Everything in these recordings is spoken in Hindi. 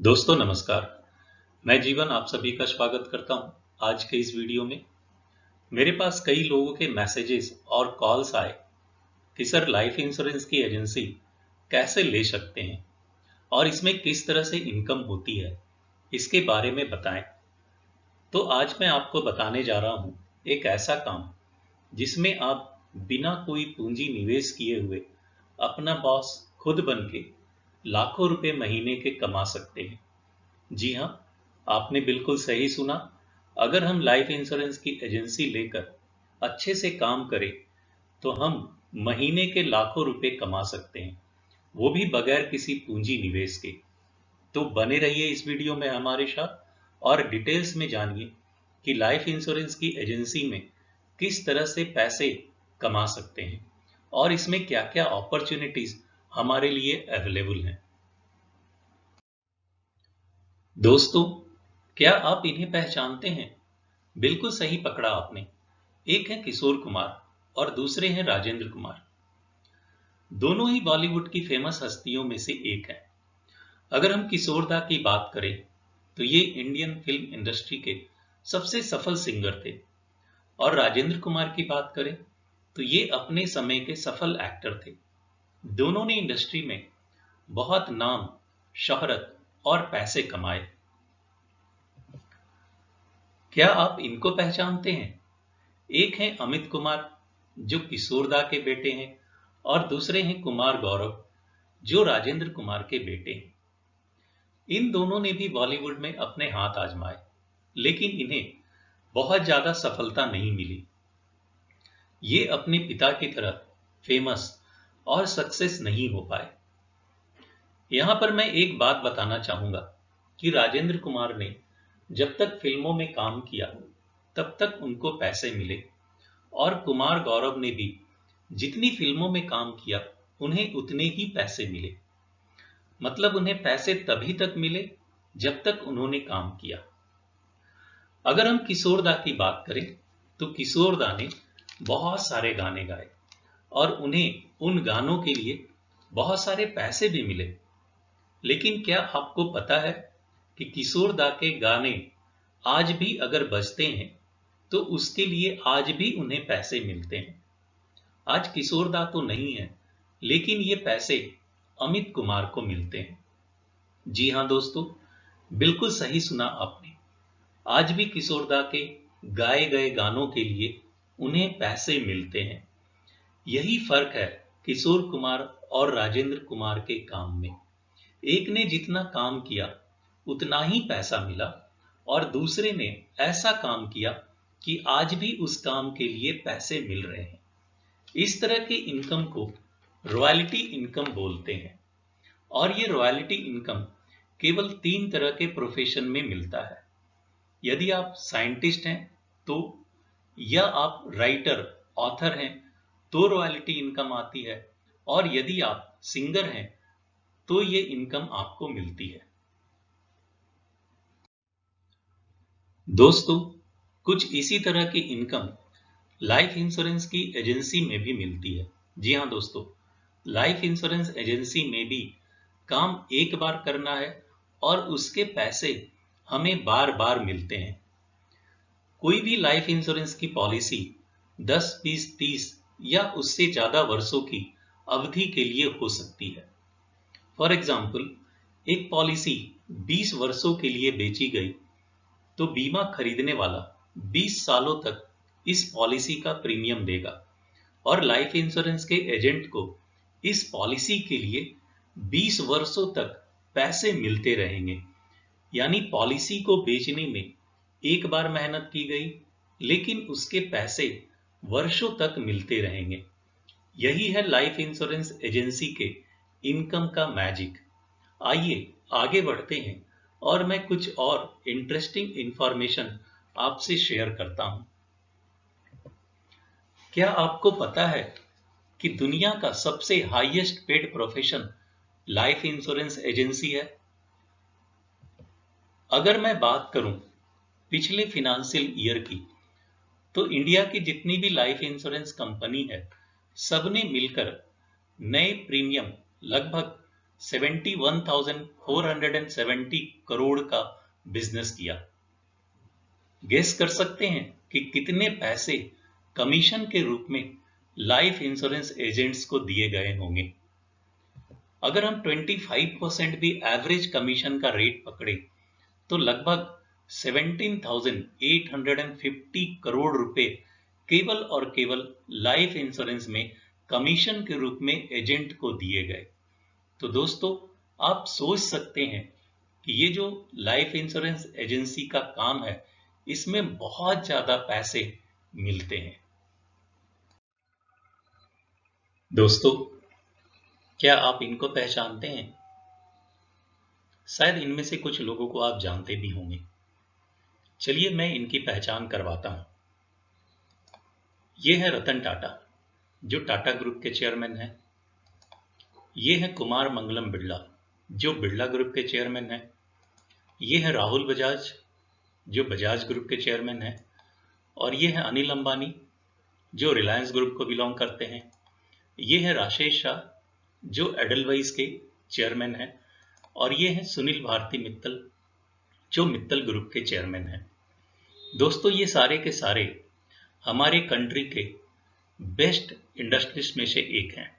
दोस्तों नमस्कार। मैं जीवन आप सभी का स्वागत करता हूं। आज के इस वीडियो में मेरे पास कई लोगों के मैसेजेस और कॉल्स आए कि सर लाइफ इंश्योरेंस की एजेंसी कैसे ले सकते हैं और इसमें किस तरह से इनकम होती है, इसके बारे में बताएं। तो आज मैं आपको बताने जा रहा हूं एक ऐसा काम जिसमें आप बिना कोई पूंजी निवेश किए हुए अपना बॉस खुद बन के लाखों रुपए महीने के कमा सकते हैं। जी हाँ, आपने बिल्कुल सही सुना। अगर हम लाइफ इंश्योरेंस की एजेंसी लेकर अच्छे से काम करें तो हम महीने के लाखों रुपए कमा सकते हैं, वो भी बगैर किसी पूंजी निवेश के। तो बने रहिए इस वीडियो में हमारे साथ और डिटेल्स में जानिए कि लाइफ इंश्योरेंस की एजेंसी में किस तरह से पैसे कमा सकते हैं और इसमें क्या क्या अपॉर्चुनिटीज हमारे लिए अवेलेबल हैं। दोस्तों, क्या आप इन्हें पहचानते हैं? बिल्कुल सही पकड़ा आपने। एक है किशोर कुमार और दूसरे हैं राजेंद्र कुमार। दोनों ही बॉलीवुड की फेमस हस्तियों में से एक है। अगर हम किशोर दा की बात करें तो ये इंडियन फिल्म इंडस्ट्री के सबसे सफल सिंगर थे और राजेंद्र कुमार की बात करें तो ये अपने समय के सफल एक्टर थे। दोनों ने इंडस्ट्री में बहुत नाम, शोहरत और पैसे कमाए। क्या आप इनको पहचानते हैं? एक हैं अमित कुमार जो किशोर दा के बेटे हैं और दूसरे हैं कुमार गौरव जो राजेंद्र कुमार के बेटे हैं। इन दोनों ने भी बॉलीवुड में अपने हाथ आजमाए, लेकिन इन्हें बहुत ज्यादा सफलता नहीं मिली। ये अपने पिता की तरह फेमस और सक्सेस नहीं हो पाए। यहां पर मैं एक बात बताना चाहूंगा कि राजेंद्र कुमार ने जब तक फिल्मों में काम किया तब तक उनको पैसे मिले और कुमार गौरव ने भी जितनी फिल्मों में काम किया उन्हें उतने ही पैसे मिले। मतलब उन्हें पैसे तभी तक मिले जब तक उन्होंने काम किया। अगर हम किशोर दा की बात करें तो किशोर दा ने बहुत सारे गाने गाए और उन्हें उन गानों के लिए बहुत सारे पैसे भी मिले। लेकिन क्या आपको पता है कि किशोर दा के गाने आज भी अगर बजते हैं तो उसके लिए आज भी उन्हें पैसे मिलते हैं। आज किशोर दा तो नहीं है, लेकिन ये पैसे अमित कुमार को मिलते हैं। जी हां दोस्तों, बिल्कुल सही सुना आपने। आज भी किशोर दा के गाए गए गानों के लिए उन्हें पैसे मिलते हैं। यही फर्क है किशोर कुमार और राजेंद्र कुमार के काम में। एक ने जितना काम किया उतना ही पैसा मिला और दूसरे ने ऐसा काम किया कि आज भी उस काम के लिए पैसे मिल रहे हैं। इस तरह के इनकम को रॉयल्टी इनकम बोलते हैं और ये रॉयल्टी इनकम केवल 3 तरह के प्रोफेशन में मिलता है। यदि आप साइंटिस्ट हैं तो, या आप राइटर, ऑथर हैं तो रॉयल्टी इनकम आती है, और यदि आप सिंगर हैं तो ये इनकम आपको मिलती है। दोस्तों, कुछ इसी तरह की इनकम लाइफ इंश्योरेंस की एजेंसी में भी मिलती है। जी हां दोस्तों, लाइफ इंश्योरेंस एजेंसी में भी काम एक बार करना है और उसके पैसे हमें बार बार मिलते हैं। कोई भी लाइफ इंश्योरेंस की पॉलिसी 10, 20, 30 या उससे ज्यादा वर्षों की अवधि के लिए हो सकती है। फॉर एग्जाम्पल, एक पॉलिसी 20 वर्षों के लिए बेची गई तो बीमा खरीदने वाला 20 सालों तक इस पॉलिसी का प्रीमियम देगा और लाइफ इंश्योरेंस के एजेंट को इस पॉलिसी के लिए 20 वर्षों तक पैसे मिलते रहेंगे। यानी पॉलिसी को बेचने में एक बार मेहनत की गई, लेकिन उसके पैसे वर्षों तक मिलते रहेंगे। यही है लाइफ इंश्योरेंस एजेंसी के इनकम का मैजिक। आइए आगे बढ़ते हैं और मैं कुछ और इंटरेस्टिंग इंफॉर्मेशन आपसे शेयर करता हूं। क्या आपको पता है कि दुनिया का सबसे highest paid profession life insurance agency है? अगर मैं बात करूं पिछले फिनेंशियल ईयर की, तो इंडिया की जितनी भी लाइफ इंश्योरेंस कंपनी है, सबने मिलकर नए प्रीमियम लगभग 71,470 करोड़ का बिजनेस किया। गेस कर सकते हैं कि कितने पैसे कमीशन के रूप में लाइफ इंश्योरेंस एजेंट्स को दिए गए होंगे। अगर हम 25% भी एवरेज कमीशन का रेट पकड़े तो लगभग 17,850 करोड़ रुपए केवल और केवल लाइफ इंश्योरेंस में कमीशन के रूप में एजेंट को दिए गए। तो दोस्तों, आप सोच सकते हैं कि ये जो लाइफ इंश्योरेंस एजेंसी का काम है, इसमें बहुत ज्यादा पैसे मिलते हैं। दोस्तों, क्या आप इनको पहचानते हैं? शायद इनमें से कुछ लोगों को आप जानते भी होंगे। चलिए मैं इनकी पहचान करवाता हूं। ये है रतन टाटा, जो टाटा ग्रुप के चेयरमैन हैं। ये है कुमार मंगलम बिरला, जो बिरला ग्रुप के चेयरमैन हैं। ये है राहुल बजाज, जो बजाज ग्रुप के चेयरमैन हैं। और ये है अनिल अंबानी, जो रिलायंस ग्रुप को बिलोंग करते हैं। ये है राजेश शाह, जो एडलवाइस के चेयरमैन हैं। और ये है सुनील भारती मित्तल, जो मित्तल ग्रुप के चेयरमैन हैं। दोस्तों, ये सारे के सारे हमारे कंट्री के बेस्ट इंडस्ट्रीज में से एक हैं।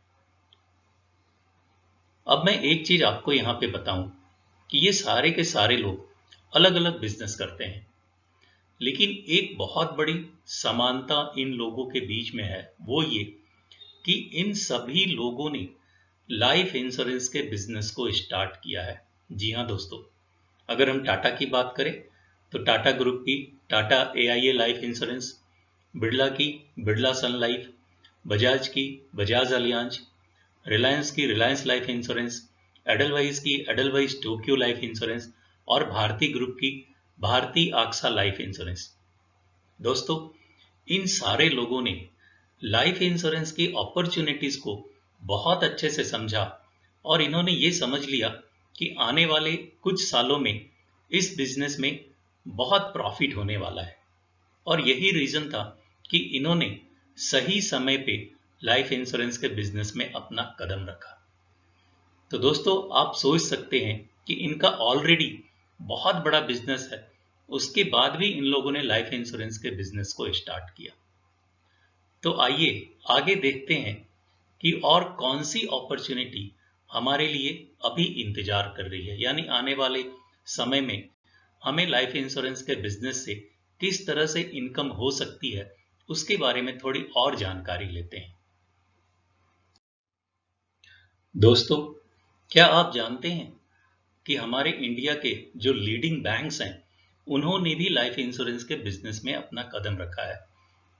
अब मैं एक चीज आपको यहां पे बताऊं कि ये सारे के सारे लोग अलग अलग बिजनेस करते हैं, लेकिन एक बहुत बड़ी समानता इन लोगों के बीच में है, वो ये कि इन सभी लोगों ने लाइफ इंश्योरेंस के बिजनेस को स्टार्ट किया है। जी हाँ दोस्तों, अगर हम टाटा की बात करें तो टाटा ग्रुप की Tata AIA life insurance, Birla की बिरला सन लाइफ, बजाज की बजाज अलियांज, रिलायंस की रिलायंस लाइफ इंश्योरेंस, एडलवाइस की एडलवाइस टोक्यो लाइफ इंश्योरेंस और भारती ग्रुप की भारती आक्सा लाइफ इंश्योरेंस। दोस्तों, इन सारे लोगों ने लाइफ इंश्योरेंस की अपॉर्चुनिटीज को बहुत अच्छे से समझा और इन्होंने ये समझ लिया कि आने वाले कुछ सालों में इस बिजनेस में बहुत प्रॉफिट होने वाला है। और यही रीजन था कि इन्होंने सही समय पे लाइफ इंश्योरेंस के बिजनेस में अपना कदम रखा। तो दोस्तों, आप सोच सकते हैं कि इनका ऑलरेडी बहुत बड़ा बिजनेस है, उसके बाद भी इन लोगों ने लाइफ इंश्योरेंस के बिजनेस को स्टार्ट किया। तो आइए आगे देखते हैं कि और कौन सी अपॉर्चुनिटी हमारे लिए अभी इंतजार कर रही है, यानी आने वाले समय में हमें लाइफ इंश्योरेंस के बिजनेस से किस तरह से इनकम हो सकती है, उसके बारे में थोड़ी और जानकारी लेते हैं। दोस्तों, क्या आप जानते हैं कि हमारे इंडिया के जो लीडिंग बैंक्स हैं, उन्होंने भी लाइफ इंश्योरेंस के बिजनेस में अपना कदम रखा है।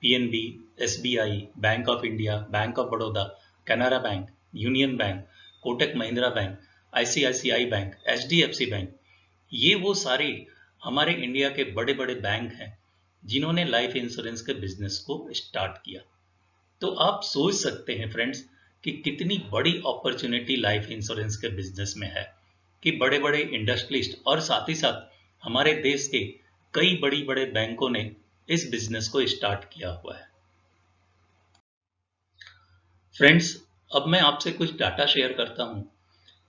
PNB, SBI, bank of India, bank of Baroda, Canara bank, union bank, Kotak Mahindra bank, ICICI bank, HDFC bank, ये वो सारे हमारे इंडिया के बड़े बड़े बैंक हैं जिन्होंने लाइफ इंश्योरेंस के बिजनेस को स्टार्ट किया। तो आप सोच सकते हैं फ्रेंड्स कि कितनी बड़ी अपॉर्चुनिटी लाइफ इंश्योरेंस के बिजनेस में है कि बड़े बड़े इंडस्ट्रियलिस्ट और साथ ही साथ हमारे देश के कई बड़ी बड़े बैंकों ने इस बिजनेस को स्टार्ट किया हुआ है। फ्रेंड्स, अब मैं आपसे कुछ डाटा शेयर करता हूं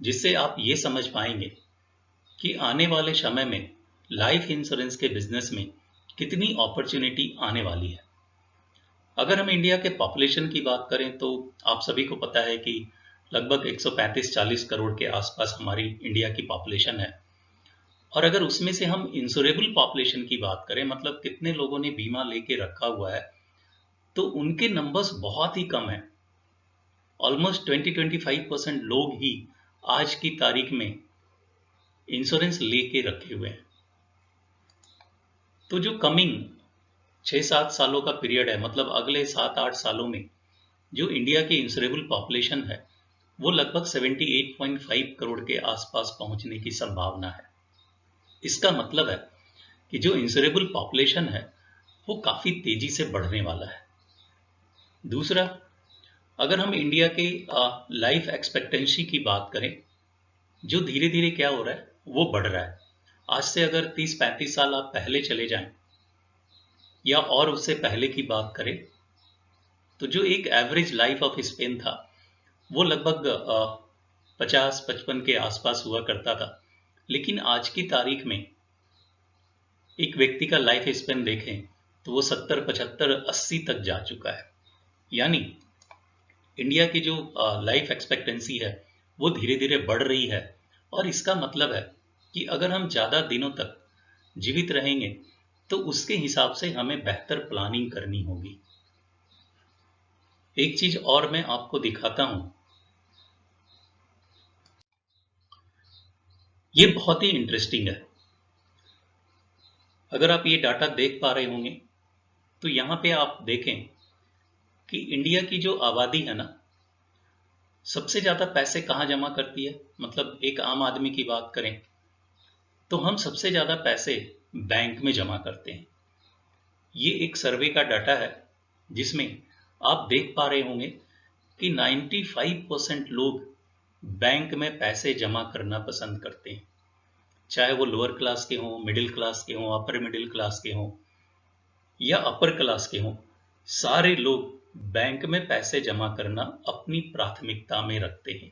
जिससे आप ये समझ पाएंगे कि आने वाले समय में लाइफ इंश्योरेंस के बिजनेस में कितनी अपॉर्चुनिटी आने वाली है। अगर हम इंडिया के पॉपुलेशन की बात करें तो आप सभी को पता है कि लगभग 135-40 करोड़ के आसपास हमारी इंडिया की पॉपुलेशन है। और अगर उसमें से हम इंश्योरेबल पॉपुलेशन की बात करें, मतलब कितने लोगों ने बीमा लेके रखा हुआ है, तो उनके नंबर्स बहुत ही कम है। ऑलमोस्ट 20-25% लोग ही आज की तारीख में इंश्योरेंस लेके रखे हुए हैं। तो जो कमिंग 6-7 सालों का पीरियड है, मतलब अगले 7-8 सालों में जो इंडिया की इंश्योरेबल पॉपुलेशन है, वो लगभग 78.5 करोड़ के आसपास पहुंचने की संभावना है। इसका मतलब है कि जो इंश्योरेबल पॉपुलेशन है वो काफी तेजी से बढ़ने वाला है। दूसरा, अगर हम इंडिया के लाइफ एक्सपेक्टेंसी की बात करें, जो धीरे धीरे क्या हो रहा है, वो बढ़ रहा है। आज से अगर 30-35 साल आप पहले चले जाएं या और उससे पहले की बात करें, तो जो एक एवरेज लाइफ ऑफ स्पेन था वो लगभग 50-55 के आसपास हुआ करता था, लेकिन आज की तारीख में एक व्यक्ति का लाइफ स्पेन देखें तो वो 70, 75, 80 तक जा चुका है। यानी इंडिया की जो लाइफ एक्सपेक्टेंसी है वो धीरे धीरे बढ़ रही है, और इसका मतलब है कि अगर हम ज़्यादा दिनों तक जीवित रहेंगे तो उसके हिसाब से हमें बेहतर प्लानिंग करनी होगी। एक चीज और मैं आपको दिखाता हूं, ये बहुत ही इंटरेस्टिंग है। अगर आप ये डाटा देख पा रहे होंगे तो यहां पे आप देखें कि इंडिया की जो आबादी है ना, सबसे ज्यादा पैसे कहां जमा करती है। मतलब एक आम आदमी की बात करें तो हम सबसे ज्यादा पैसे बैंक में जमा करते हैं। ये एक सर्वे का डाटा है जिसमें आप देख पा रहे होंगे कि 95% लोग बैंक में पैसे जमा करना पसंद करते हैं, चाहे वो लोअर क्लास के हों, मिडिल क्लास के हों, अपर मिडिल क्लास के हों या अपर क्लास के हों। सारे लोग बैंक में पैसे जमा करना अपनी प्राथमिकता में रखते हैं।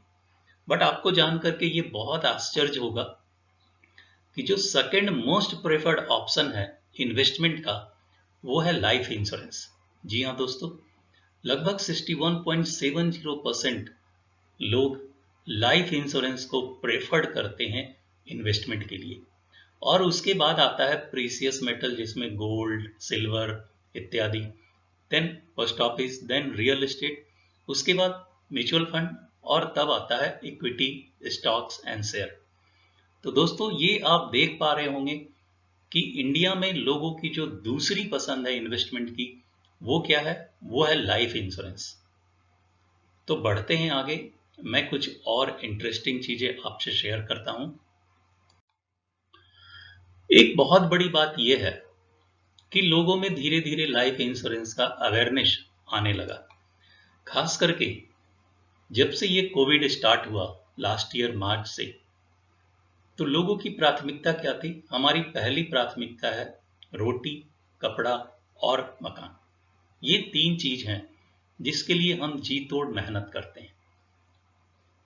बट आपको जान करके ये बहुत आश्चर्य होगा कि जो सेकंड मोस्ट प्रेफर्ड ऑप्शन है इन्वेस्टमेंट का, वो है लाइफ इंश्योरेंस। जी हाँ दोस्तों, लगभग 61.70% लोग लाइफ इंश्योरेंस को प्रेफर्ड करते हैं इन्वेस्टमेंट के लिए। और उसके बाद आता है प्रीसियस मेटल, जिसमें गोल्ड, सिल्वर इत्यादि, then post office, then real estate, उसके बाद म्यूचुअल फंड, और तब आता है इक्विटी, स्टॉक्स एंड शेयर। तो दोस्तों, ये आप देख पा रहे होंगे कि इंडिया में लोगों की जो दूसरी पसंद है इन्वेस्टमेंट की, वो क्या है? वो है लाइफ इंश्योरेंस। तो बढ़ते हैं आगे, मैं कुछ और इंटरेस्टिंग चीजें आपसे शेयर करता हूं। एक बहुत बड़ी बात यह है कि लोगों में धीरे धीरे लाइफ इंश्योरेंस का अवेयरनेस आने लगा। खास करके जब से ये कोविड स्टार्ट हुआ लास्ट ईयर मार्च से, तो लोगों की प्राथमिकता क्या थी? हमारी पहली प्राथमिकता है रोटी, कपड़ा और मकान। ये 3 चीज हैं जिसके लिए हम जी तोड़ मेहनत करते हैं,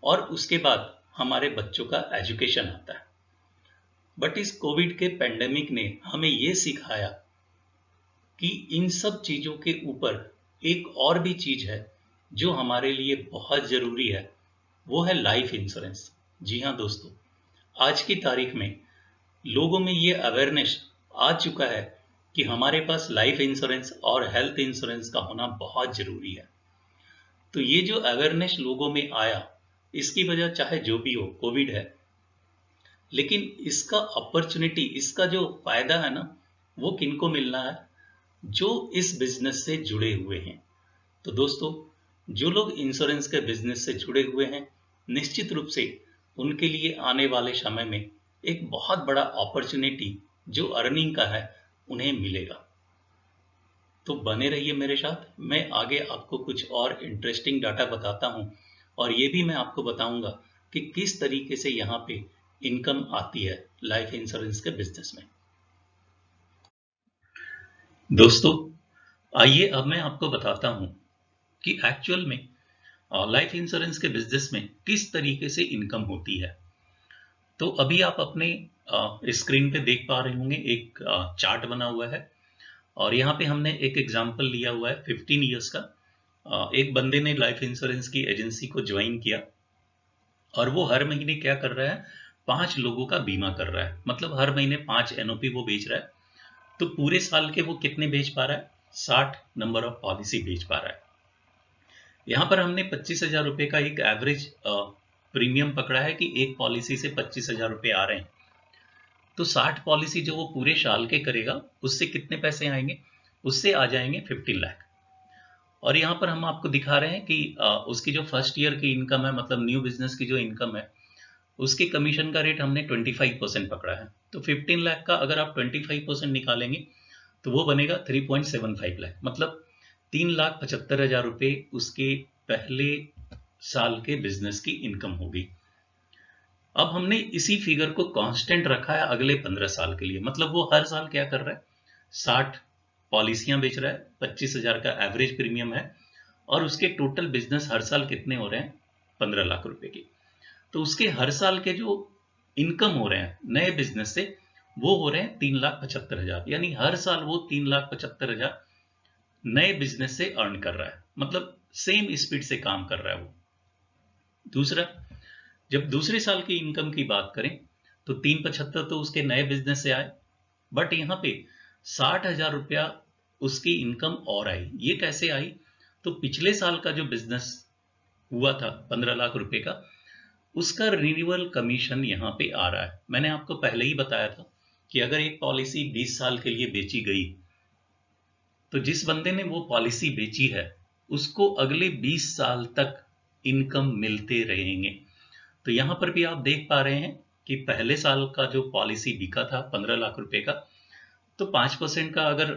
और उसके बाद हमारे बच्चों का एजुकेशन आता है। बट इस कोविड के पेंडेमिक ने हमें यह सिखाया कि इन सब चीजों के ऊपर एक और भी चीज है जो हमारे लिए बहुत जरूरी है, वो है लाइफ इंश्योरेंस। जी हाँ दोस्तों, आज की तारीख में लोगों में ये अवेयरनेस आ चुका है कि हमारे पास लाइफ इंश्योरेंस और हेल्थ इंश्योरेंस का होना बहुत जरूरी है। तो ये जो अवेयरनेस लोगों में आया, इसकी वजह चाहे जो भी हो, कोविड है, लेकिन इसका अपॉर्चुनिटी, इसका जो फायदा है ना, वो किनको मिलना है? जो इस बिजनेस से जुड़े हुए हैं। तो दोस्तों, जो लोग इंश्योरेंस के बिजनेस से जुड़े हुए हैं, निश्चित रूप से उनके लिए आने वाले समय में एक बहुत बड़ा अपॉर्चुनिटी जो अर्निंग का है, उन्हें मिलेगा। तो बने रहिए मेरे साथ, मैं आगे आपको कुछ और इंटरेस्टिंग डाटा बताता हूं, और ये भी मैं आपको बताऊंगा कि किस तरीके से यहाँ पे इनकम आती है लाइफ इंश्योरेंस के बिजनेस में। दोस्तों, आइए अब मैं आपको बताता हूं कि एक्चुअल में लाइफ इंश्योरेंस के बिजनेस में किस तरीके से इनकम होती है। तो अभी आप अपने स्क्रीन पे देख पा रहे होंगे, एक चार्ट बना हुआ है, और यहाँ पे हमने एक एग्जांपल लिया हुआ है 15 इयर्स का। एक बंदे ने लाइफ इंश्योरेंस की एजेंसी को ज्वाइन किया, और वो हर महीने क्या कर रहा है? 5 लोगों का बीमा कर रहा है। मतलब हर महीने 5 एनओपी वो बेच रहा है। तो पूरे साल के वो कितने बेच पा रहा है? 60 नंबर ऑफ पॉलिसी बेच पा रहा है। यहाँ पर हमने 25,000 रुपए का एक एवरेज प्रीमियम पकड़ा है कि एक पॉलिसी से 25,000 रुपए आ रहे हैं। तो 60 पॉलिसी जो वो पूरे साल के करेगा, उससे कितने पैसे आएंगे? उससे आ जाएंगे 15 लाख। और यहाँ पर हम आपको दिखा रहे हैं कि उसकी जो फर्स्ट ईयर की इनकम है, मतलब न्यू बिजनेस की जो इनकम है, उसके कमीशन का रेट हमने 25% पकड़ा है। तो 15 लाख का अगर आप 25% निकालेंगे तो वो बनेगा 3.75 लाख। मतलब 3,75,000 रुपए उसके पहले साल के बिजनेस की इनकम होगी। अब हमने इसी फिगर को कांस्टेंट रखा है अगले 15 साल के लिए। मतलब वो हर साल क्या कर रहा है? 60 पॉलिसियां बेच रहा है, 25,000 का एवरेज प्रीमियम है, और उसके टोटल बिजनेस हर साल कितने हो रहे हैं? 15 लाख रुपए की। तो उसके हर साल के जो इनकम हो रहे हैं नए बिजनेस से वो हो रहे हैं 3,75,000, यानी हर साल वो 3,75,000 नए बिजनेस से अर्न कर रहा है, मतलब सेम स्पीड से काम कर रहा है वो। दूसरा, जब दूसरे साल की इनकम की बात करें तो 3,75,000 तो उसके नए बिजनेस से आए, बट यहाँ पे 60,000 रुपया उसकी इनकम और आई। ये कैसे आई? तो पिछले साल का जो बिजनेस हुआ था 15 लाख रुपए का, उसका रिन्यूअल कमीशन यहाँ पे आ रहा है। मैंने आपको पहले ही बताया था कि अगर एक पॉलिसी 20 साल के लिए बेची गई तो जिस बंदे ने वो पॉलिसी बेची है उसको अगले 20 साल तक इनकम मिलते रहेंगे। तो यहां पर भी आप देख पा रहे हैं कि पहले साल का जो पॉलिसी बिका था 15 लाख रुपए का, तो 5% का अगर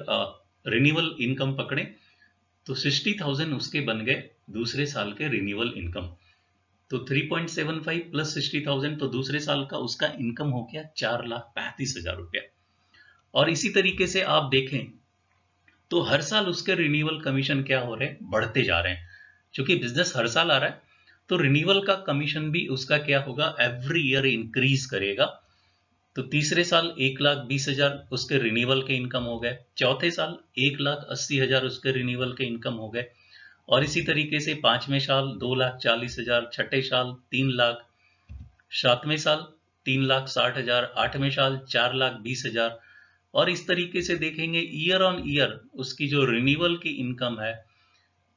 रिन्यूअल इनकम पकड़े तो 60,000 उसके बन गए दूसरे साल के रिन्यूअल इनकम। तो 3.75 प्लस 60,000 तो दूसरे साल का उसका इनकम हो गया 4,35,000 रुपया। और इसी तरीके से आप देखें तो हर साल उसके रिन्यूअल कमीशन क्या हो रहे हैं? बढ़ते जा रहे हैं। क्योंकि बिजनेस हर साल आ रहा है तो रिन्यूअल का कमीशन भी उसका क्या होगा? एवरी ईयर इंक्रीज करेगा। तो तीसरे साल 1,20,000 उसके रिन्यूअल के इनकम हो गए, चौथे साल 1,80,000 उसके रिन्यूअल के इनकम हो गए, और इसी तरीके से पांचवें साल 2,40,000, छठे साल 3 लाख, सातवें साल 3,60,000, आठवें साल 4,20,000, और इस तरीके से देखेंगे ईयर ऑन ईयर उसकी जो रिन्यूअल की इनकम है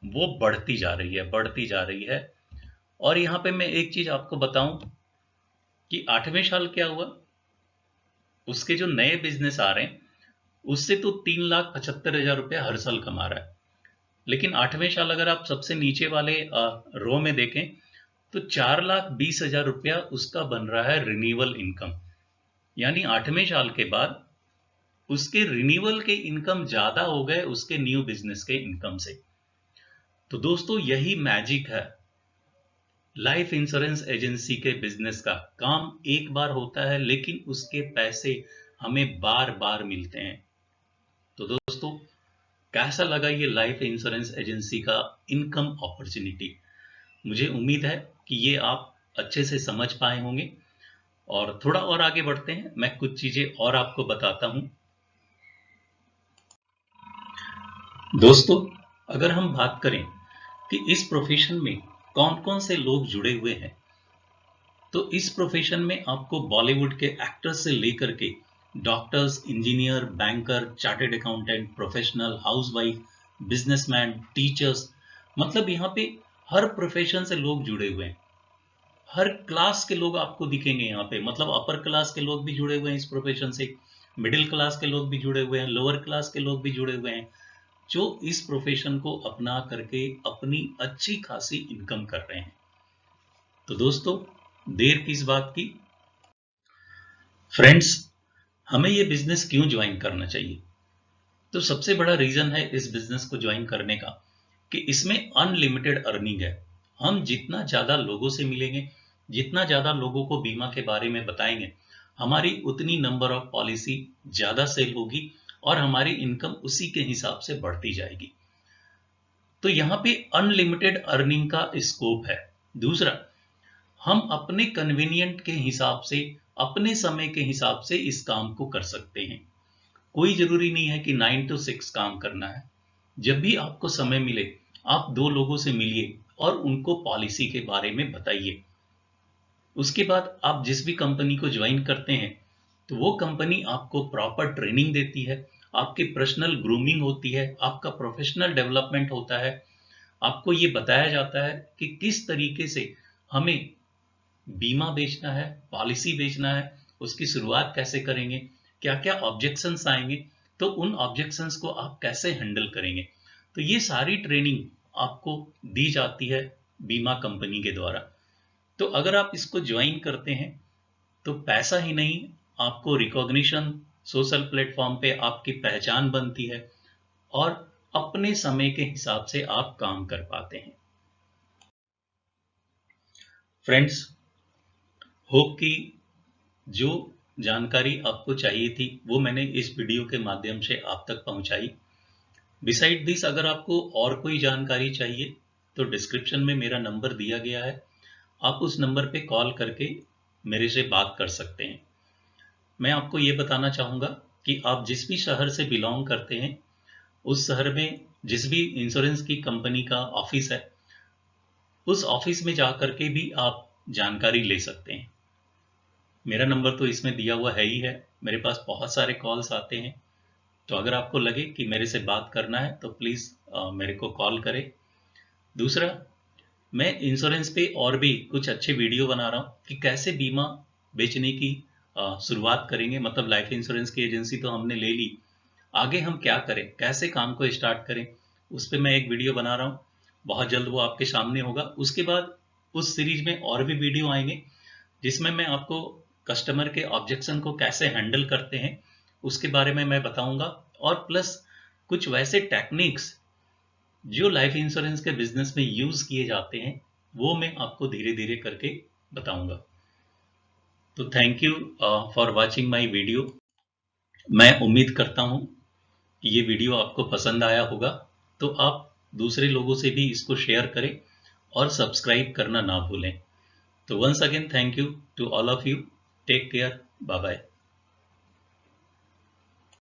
वो बढ़ती जा रही है, बढ़ती जा रही है। और यहाँ पे मैं एक चीज आपको बताऊं कि आठवें साल क्या हुआ, उसके जो नए बिजनेस आ रहे हैं उससे तो 3,75,000 रुपया हर साल कमा रहा है। लेकिन आठवें साल अगर आप सबसे नीचे वाले रो में देखें तो 4,20,000 रुपया उसका बन रहा है रिन्यूअल इनकम। यानी आठवें साल के बाद उसके रिन्यूअल के इनकम ज्यादा हो गए उसके न्यू बिजनेस के इनकम से। तो दोस्तों यही मैजिक है लाइफ इंश्योरेंस एजेंसी के बिजनेस का। काम एक बार होता है लेकिन उसके पैसे हमें बार बार मिलते हैं। तो दोस्तों कैसा लगा ये लाइफ इंश्योरेंस एजेंसी का इनकम अपॉर्चुनिटी? मुझे उम्मीद है कि ये आप अच्छे से समझ पाए होंगे। और थोड़ा और आगे बढ़ते हैं, मैं कुछ चीजें और आपको बताता हूं। दोस्तों अगर हम बात करें कि इस प्रोफेशन में कौन कौन से लोग जुड़े हुए हैं, तो इस प्रोफेशन में आपको बॉलीवुड के एक्टर्स से लेकर के doctors, engineer, banker, chartered accountant, professional, housewife, businessman, teachers, मतलब यहाँ पे हर प्रोफेशन से लोग जुड़े हुए हैं। हर क्लास के लोग आपको दिखेंगे यहाँ पे, मतलब अपर क्लास के लोग भी जुड़े हुए हैं इस प्रोफेशन से, मिडिल क्लास के लोग भी जुड़े हुए हैं, लोअर क्लास के लोग भी जुड़े हुए हैं, जो इस प्रोफेशन को अपना करके अपनी अच्छी खासी इनकम कर रहे हैं। तो दोस्तों देर किस बात की? फ्रेंड्स, हमें ये बिजनेस क्यों ज्वाइन करना चाहिए? तो सबसे बड़ा रीजन है इस बिजनेस को ज्वाइन करने का कि इसमें अनलिमिटेड अर्निंग है। हम जितना ज्यादा लोगों से मिलेंगे, जितना ज्यादा लोगों को बीमा के बारे में बताएंगे, हमारी उतनी नंबर ऑफ पॉलिसी ज्यादा सेल होगी और हमारी इनकम उसी के हिसाब से बढ़ती जाएगी। तो यहाँ पे अनलिमिटेड अर्निंग का स्कोप है। दूसरा, हम अपने कन्वीनियंट के हिसाब से, अपने समय के हिसाब से इस काम को कर सकते हैं। कोई जरूरी नहीं है कि 9 to 6 काम करना है। जब भी आपको समय मिले आप दो लोगों से मिलिए और उनको पॉलिसी के बारे में बताइए। उसके बाद आप जिस भी कंपनी को ज्वाइन करते हैं तो वो कंपनी आपको प्रॉपर ट्रेनिंग देती है, आपकी पर्सनल ग्रूमिंग होती है, आपका प्रोफेशनल डेवलपमेंट होता है। आपको ये बताया जाता है कि किस तरीके से हमें बीमा बेचना है, पॉलिसी बेचना है, उसकी शुरुआत कैसे करेंगे, क्या क्या ऑब्जेक्शंस आएंगे, तो उन ऑब्जेक्शंस को आप कैसे हैंडल करेंगे। तो ये सारी ट्रेनिंग आपको दी जाती है बीमा कंपनी के द्वारा। तो अगर आप इसको ज्वाइन करते हैं तो पैसा ही नहीं, आपको रिकॉग्निशन, सोशल प्लेटफॉर्म पे आपकी पहचान बनती है और अपने समय के हिसाब से आप काम कर पाते हैं। फ्रेंड्स, होप कि जो जानकारी आपको चाहिए थी वो मैंने इस वीडियो के माध्यम से आप तक पहुंचाई। बिसाइड दिस, अगर आपको और कोई जानकारी चाहिए तो डिस्क्रिप्शन में मेरा नंबर दिया गया है, आप उस नंबर पे कॉल करके मेरे से बात कर सकते हैं। मैं आपको ये बताना चाहूँगा कि आप जिस भी शहर से बिलोंग करते हैं, उस शहर में जिस भी इंश्योरेंस की कंपनी का ऑफिस है, उस ऑफिस में जा करके भी आप जानकारी ले सकते हैं। मेरा नंबर तो इसमें दिया हुआ है ही है। मेरे पास बहुत सारे कॉल्स आते हैं, तो अगर आपको लगे कि मेरे से बात करना है तो प्लीज़ मेरे को कॉल करें। दूसरा, मैं इंश्योरेंस पे और भी कुछ अच्छे वीडियो बना रहा हूँ कि कैसे बीमा बेचने की शुरुआत करेंगे। मतलब लाइफ इंश्योरेंस की एजेंसी तो हमने ले ली, आगे हम क्या करें, कैसे काम को स्टार्ट करें, उस पे मैं एक वीडियो बना रहा हूँ। बहुत जल्द वो आपके सामने होगा। उसके बाद उस सीरीज में और भी वीडियो आएंगे जिसमें मैं आपको कस्टमर के ऑब्जेक्शन को कैसे हैंडल करते हैं उसके बारे में मैं बताऊंगा, और प्लस कुछ वैसे टेक्निक्स जो लाइफ इंश्योरेंस के बिजनेस में यूज किए जाते हैं वो मैं आपको धीरे धीरे करके बताऊंगा। तो thank you for watching my video. मैं उम्मीद करता हूं कि ये वीडियो आपको पसंद आया होगा, तो आप दूसरे लोगों से भी इसको शेयर करें और सब्सक्राइब करना ना भूलें। तो once again thank you to all of you. Take care, bye bye.